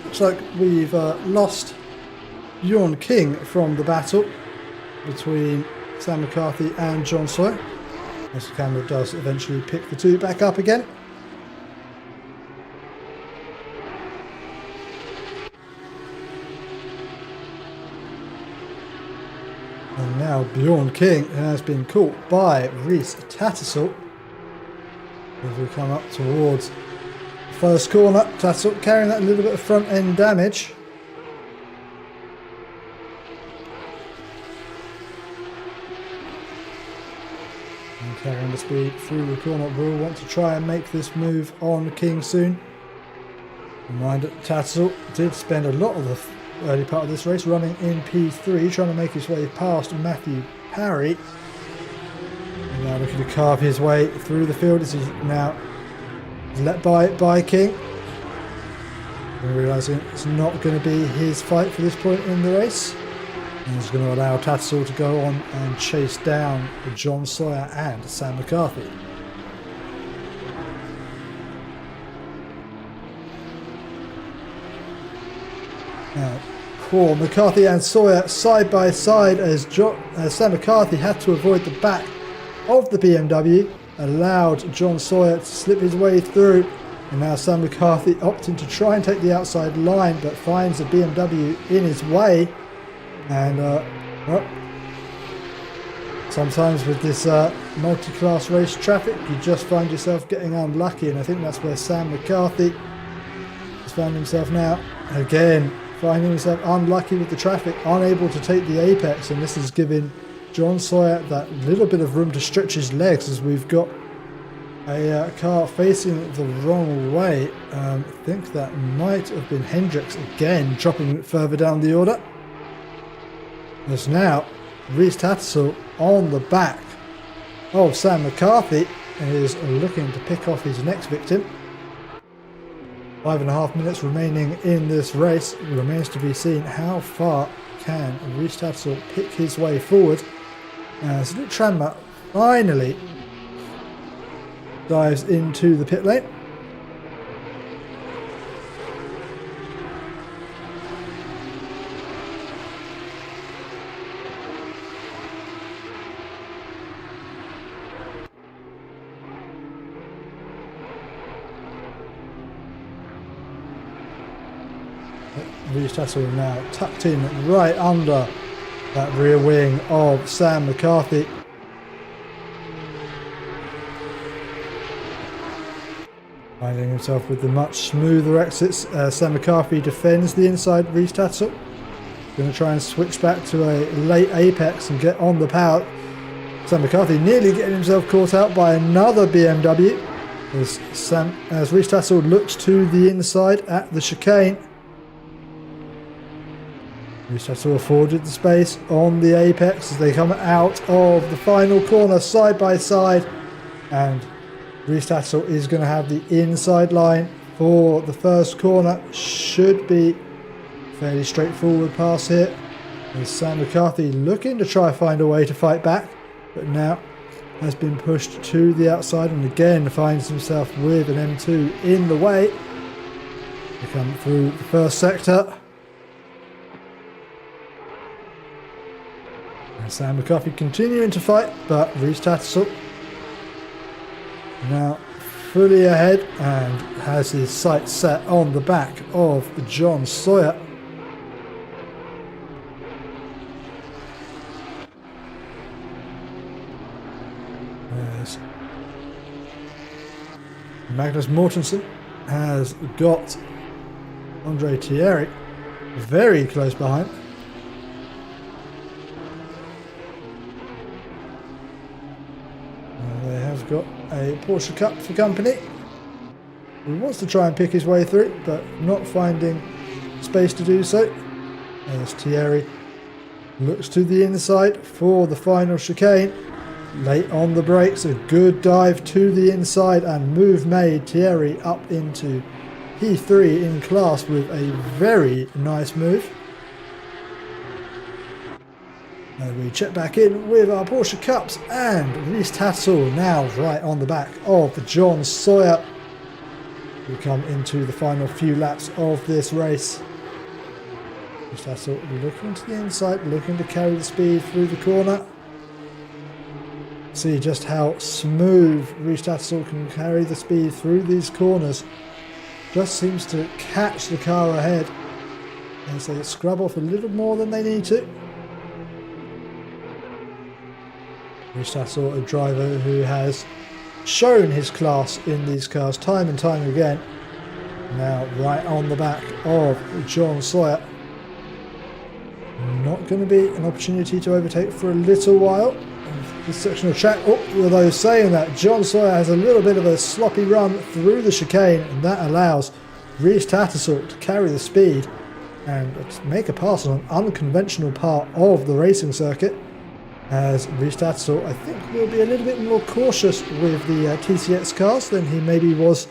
Looks like we've lost Bjorn King from the battle between Sam McCarthy and John Sawyer, as the camera does eventually pick the two back up again. And now Bjorn King has been caught by Reese Tattersall as we come up towards the first corner. Tattersall carrying that little bit of front end damage. Carrying the speed through the corner, will want to try and make this move on King soon. Reminder, Tattersall did spend a lot of the early part of this race running in P3, trying to make his way past Matthew Parry. And now looking to carve his way through the field as he's now let by King. And realising it's not going to be his fight for this point in the race. And he's going to allow Tattersall to go on and chase down John Sawyer and Sam McCarthy. Now, poor McCarthy and Sawyer side by side as Sam McCarthy had to avoid the back of the BMW, allowed John Sawyer to slip his way through. And now Sam McCarthy opting to try and take the outside line, but finds the BMW in his way. And well, sometimes with this multi-class race traffic, you just find yourself getting unlucky, and I think that's where Sam McCarthy has found himself now. Again, finding himself unlucky with the traffic, unable to take the apex, and this is giving John Sawyer that little bit of room to stretch his legs as we've got a car facing the wrong way. I think that might have been Hendricks again, dropping further down the order. As now Reese Tattersall on the back of Sam McCarthy is looking to pick off his next victim. 5.5 minutes remaining in this race. It remains to be seen how far can Reese Tattersall pick his way forward as Luke Tranmer finally dives into the pit lane. Reese Tattersall now tucked in right under that rear wing of Sam McCarthy. Finding himself with the much smoother exits. Sam McCarthy defends the inside Reese Tatzel. Going to try and switch back to a late apex and get on the power. Sam McCarthy nearly getting himself caught out by another BMW as Reese Tatzel looks to the inside at the chicane. Reese Tatzel afforded the space on the apex as they come out of the final corner side by side, and Reese Tatzel is going to have the inside line for the first corner. Should be fairly straightforward pass here. And Sam McCarthy looking to try and find a way to fight back, but now has been pushed to the outside and again finds himself with an M2 in the way. They come through the first sector. And Sam McCarthy continuing to fight, but Reese Tatzel now fully ahead and has his sights set on the back of John Sawyer. As Magnus Mortensen has got Andre Thierry very close behind. They have got a Porsche Cup for company who wants to try and pick his way through, but not finding space to do so. As Thierry looks to the inside for the final chicane. Late on the brakes, a good dive to the inside and move made. Thierry up into P3 in class with a very nice move. And we check back in with our Porsche Cups and Reese Tatzel now right on the back of John Sawyer. We come into the final few laps of this race. Reese Tatzel looking to the inside, looking to carry the speed through the corner. See just how smooth Reese Tatzel can carry the speed through these corners. Just seems to catch the car ahead as they scrub off a little more than they need to. Reese Tatzel, a driver who has shown his class in these cars time and time again. Now right on the back of John Sawyer. Not going to be an opportunity to overtake for a little while. This section of track, although saying that, John Sawyer has a little bit of a sloppy run through the chicane, and that allows Reese Tatzel to carry the speed and make a pass on an unconventional part of the racing circuit. As Reese Tatzel, I think, will be a little bit more cautious with the TCX cars than he maybe was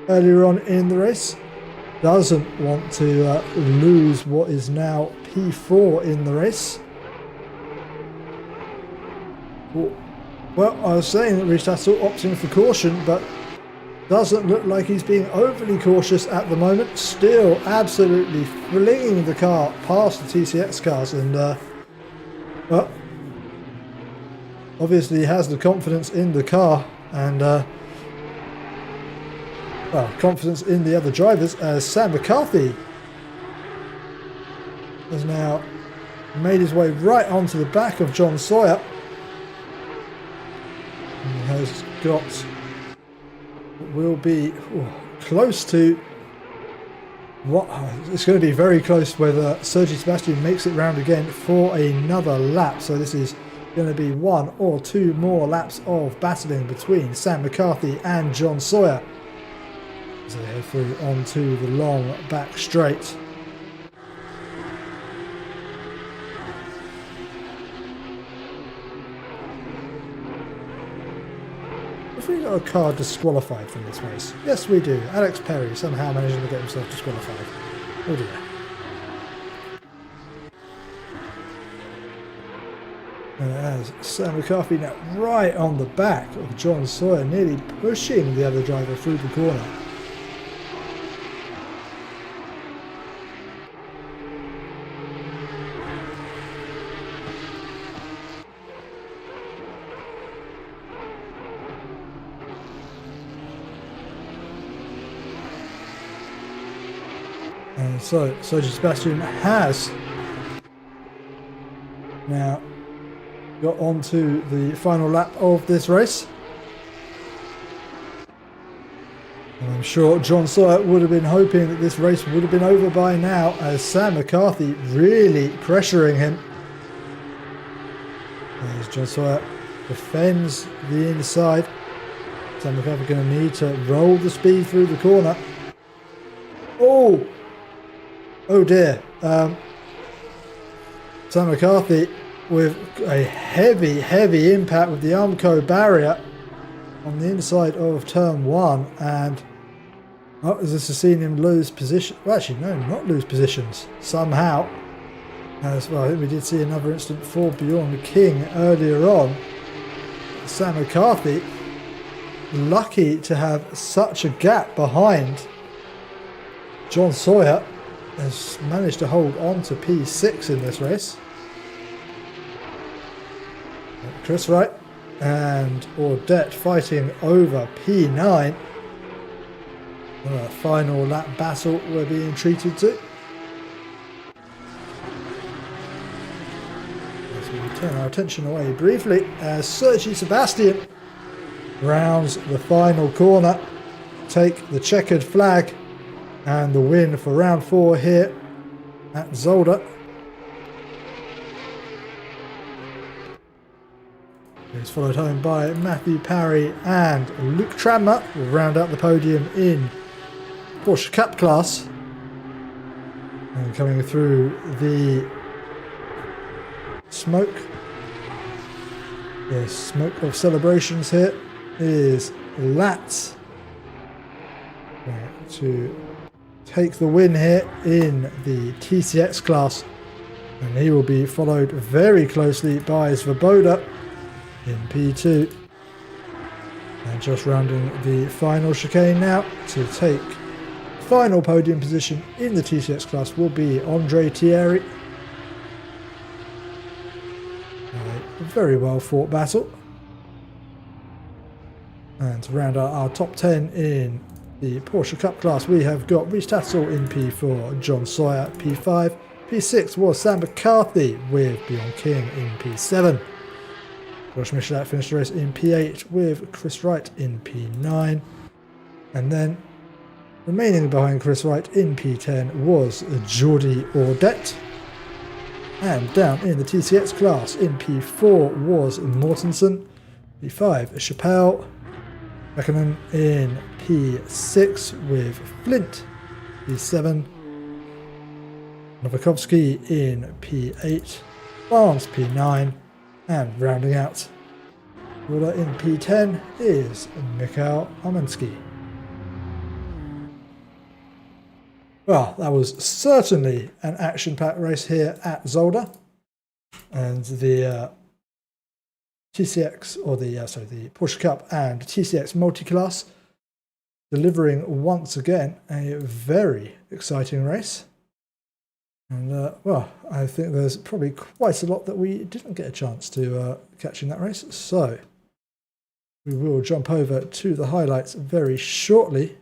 earlier on in the race. Doesn't want to lose what is now P4 in the race. Well, I was saying that Reese Tatzel opting for caution, but doesn't look like he's being overly cautious at the moment. Still absolutely flinging the car past the TCX cars, and well, obviously he has the confidence in the car and well, confidence in the other drivers, as Sam McCarthy has now made his way right onto the back of John Sawyer. And has got what will be close to what it's going to be very close whether Sergi Sebastian makes it round again for another lap. So this is going to be one or two more laps of battling between Sam McCarthy and John Sawyer as they head through onto the long back straight. Have we got a car disqualified from this race? Yes, we do. Alex Perry somehow managing to get himself disqualified. Oh dear. And as Sam McCarthy now right on the back of John Sawyer, nearly pushing the other driver through the corner. And so Sergi Sebastian has now got onto the final lap of this race. And I'm sure John Sawyer would have been hoping that this race would have been over by now, as Sam McCarthy really pressuring him. As John Sawyer defends the inside. Sam McCarthy going to need to roll the speed through the corner. Oh! Oh dear. Sam McCarthy with a heavy impact with the Armco barrier on the inside of turn 1, and this has seen him lose position. Well, actually, no, not lose positions somehow. As well, I think we did see another incident for Bjorn King earlier on. Sam McCarthy, lucky to have such a gap behind John Sawyer, has managed to hold on to P6 in this race. Chris Wright and Audette fighting over P9. A final lap battle we're being treated to. As we turn our attention away briefly as Sergi Sebastian rounds the final corner, take the checkered flag and the win for round 4 here at Zolder. He's followed home by Matthew Parry and Luke Tranmer will round out the podium in Porsche Cup class. And coming through the smoke, the smoke of celebrations here, is Latz to take the win here in the TCX class, and he will be followed very closely by Svoboda in P2. And just rounding the final chicane now to take final podium position in the TCX class will be Andre Thierry. A very well fought battle. And to round out our top 10 in the Porsche Cup class, we have got Rhys Tatzel in P4, John Sawyer P5, P6 was Sam McCarthy with Bjorn King in P7. Josh Michelet finished the race in P8 with Chris Wright in P9. And then remaining behind Chris Wright in P10 was Jordi Audette. And down in the TCX class in P4 was Mortensen, P5 Chappelle, Beckonen in P6 with Flint, P7 Novakovsky in P8, Barnes P9, and rounding out ruler in P10 is Mikhail Armansky. Well, that was certainly an action-packed race here at Zolder, and the TCX, or the Porsche Cup and TCX Multiclass, delivering once again a very exciting race. And well, I think there's probably quite a lot that we didn't get a chance to catch in that race, so we will jump over to the highlights very shortly.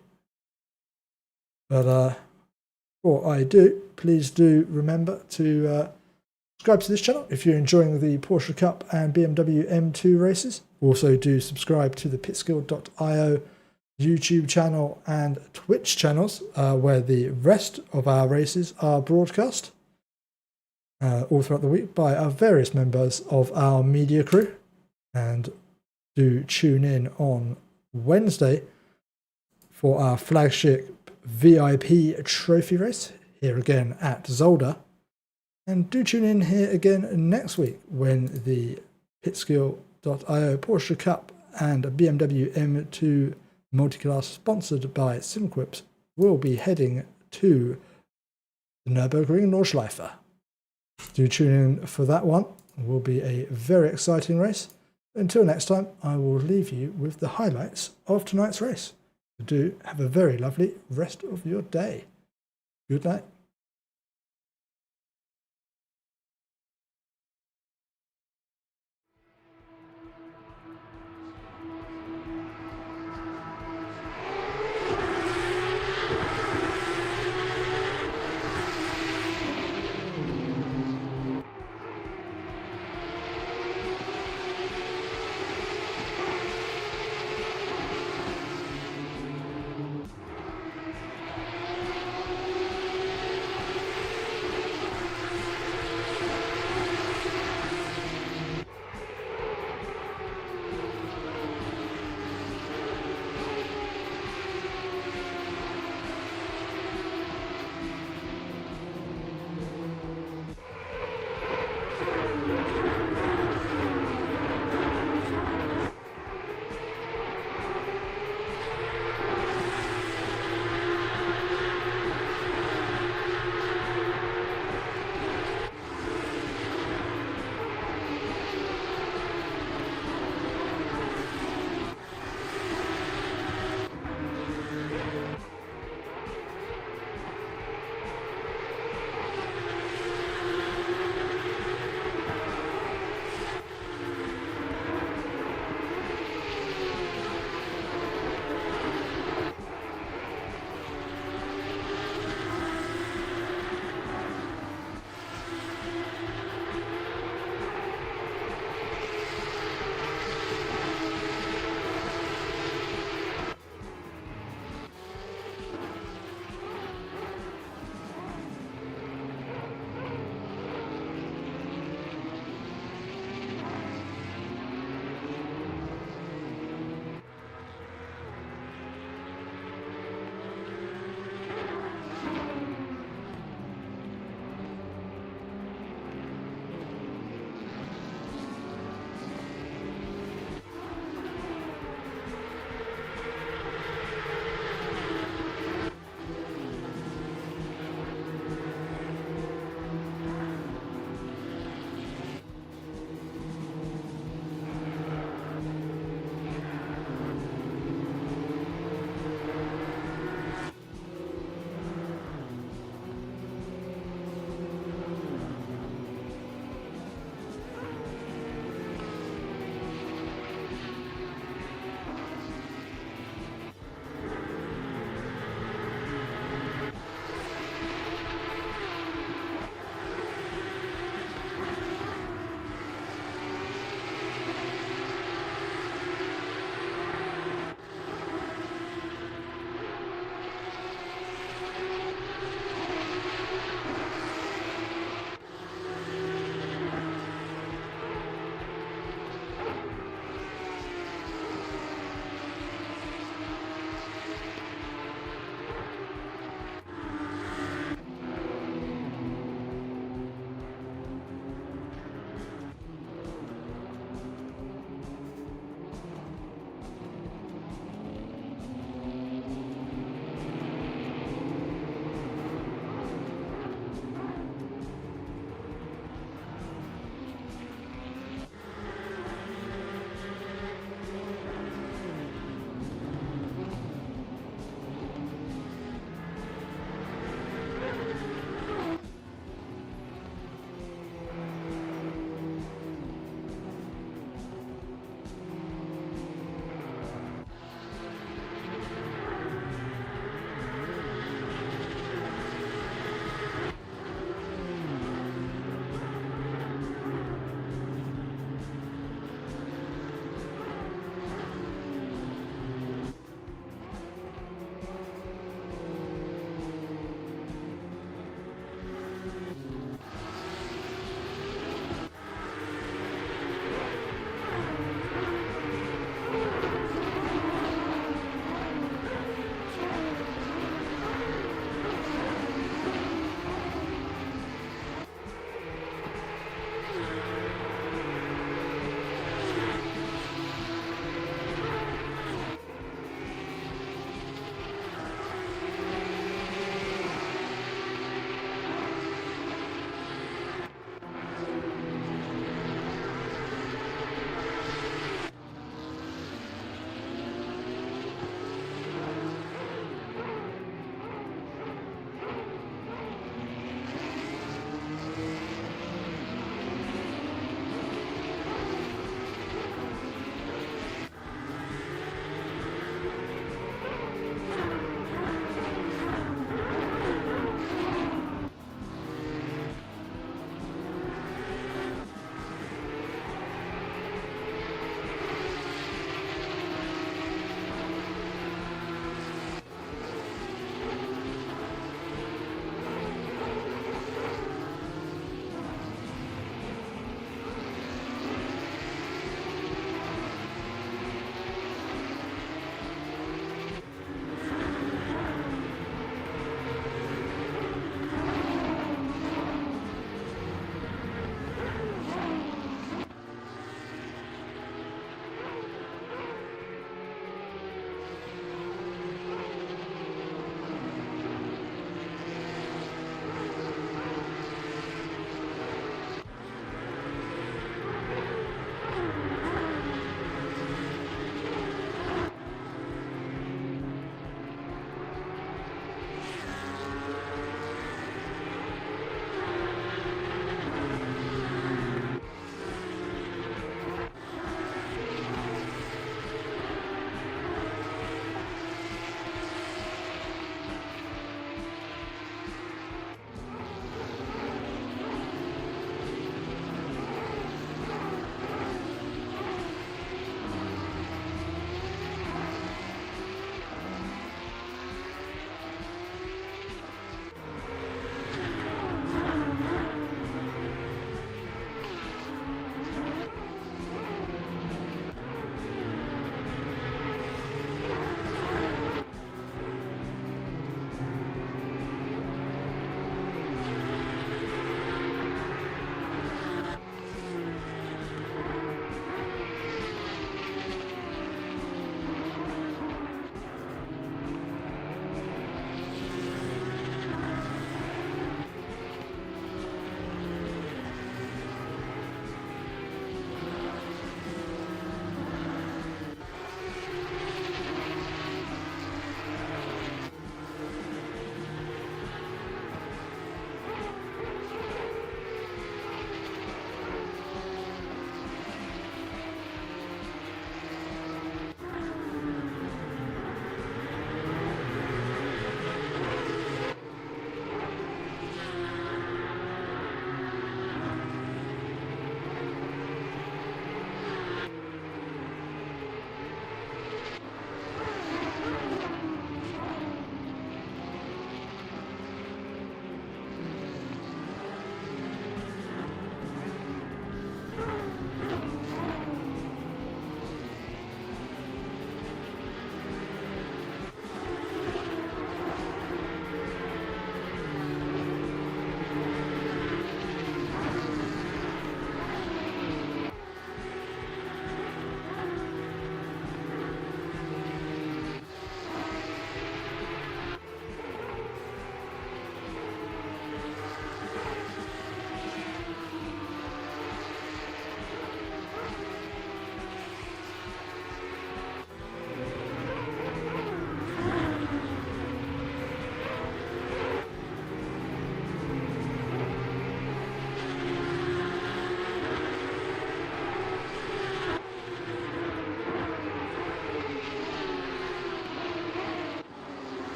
But before I do, please do remember to subscribe to this channel if you're enjoying the Porsche Cup and BMW M2 races. Also do subscribe to the Pitskill.io YouTube channel and Twitch channels where the rest of our races are broadcast all throughout the week by our various members of our media crew. And do tune in on Wednesday for our flagship VIP trophy race here again at Zolder. And do tune in here again next week when the Pitskill.io Porsche Cup and BMW M2 Multiclass, sponsored by SimQuips, will be heading to the Nürburgring Nordschleife. Do tune in for that one. It will be a very exciting race. Until next time, I will leave you with the highlights of tonight's race. Do have a very lovely rest of your day. Good night.